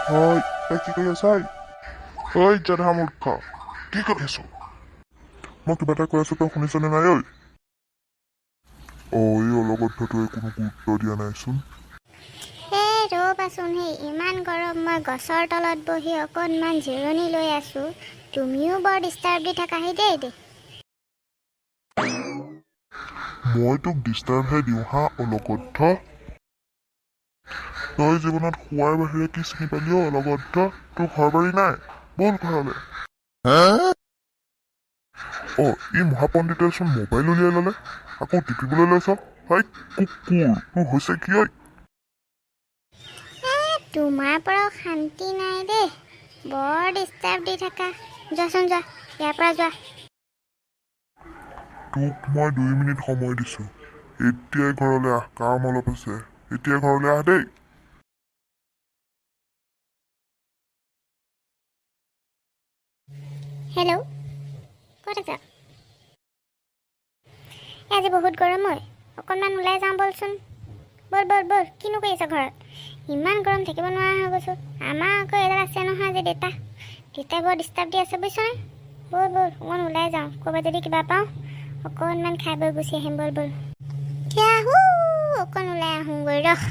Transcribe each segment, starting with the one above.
হয় তই কি কৰি আছ? ঐ জধা মূৰ্খ, কি কৰি আছ? মই কিবা এটা কৈ আছো, তই শুনিছনে নাই? এই অলগদ্ধটোৱে কোনো গুৰুত্ব দিয়া নাইচোন। ৰ'বাচোন, ইমান গৰম, মই গছৰ তলত বহি অকণমান জিৰণি লৈ আছোঁ। তুমিও বৰ ডিষ্টাৰ্ব দি থাকাহি দেই। মই তোক ডিষ্টাৰ্বহে দিওঁ হা অলগদ্ধ? তই জীৱনত শোৱাৰ বাহিৰে কি চিনি পালি অলগদ্ধ? তোৰ ঘৰ বাৰী নাই? বল ঘৰলৈ। ই মহাপণ্ডিতেচোন মোবাইল উলিয়াই ল'লে, আকৌ টিপিবলৈ লৈছ। কুকুৰ, তোৰ হৈছে কি? তোমাৰ পৰাও শান্তি নাই দেই, বৰ ডিষ্টাৰ্ব দি থাকা। যোৱাচোন যোৱা, ইয়াৰ পৰা যোৱা। তোক মই 2 মিনিট সময় দিছোঁ, এতিয়াই ঘৰলৈ আহ, কাম অলপ আছে। এতিয়া ঘৰলৈ আহ দেই। হেল্ল', ক'ত আছা? আজি বহুত গৰম হয়, অকণমান ওলাই যাওঁ বলচোন। বল বল বল, কিনো কৰি আছা ঘৰত? ইমান গৰম থাকিব নোৱাৰা হৈ গৈছোঁ। আমাৰ আকৌ এডাল আছে নহয় আজি দেউতাই বৰ ডিষ্টাৰ্ব দি আছে বুজিছনে? বল বল, অকণমান ওলাই যাওঁ, ক'ৰবাত যদি কিবা পাওঁ অকণমান খাই বৈ গুচি আহিম। বল বল, আহোঁ অকণ ওলাই আহোঁগৈ ৰহ।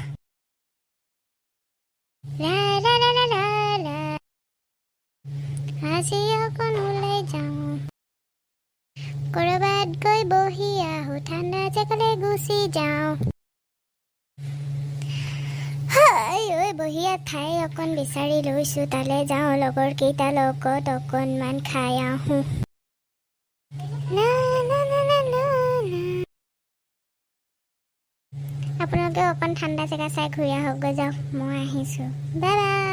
আজি অকণ ওলাই যাওঁ, ক'ৰবাত গৈ বহি আহোঁ, ঠাণ্ডা জেগালৈ গুচি যাওঁ। বহিয়া ঠাই অকণ বিচাৰি লৈছোঁ, তালৈ যাওঁ, লগৰ কেইটাৰ লগত অকণমান খাই আহোঁ। আপোনালোকে অকণ ঠাণ্ডা জেগা চাই ঘূৰি আহকগৈ, যাওক, মই আহিছোঁ। Bye bye.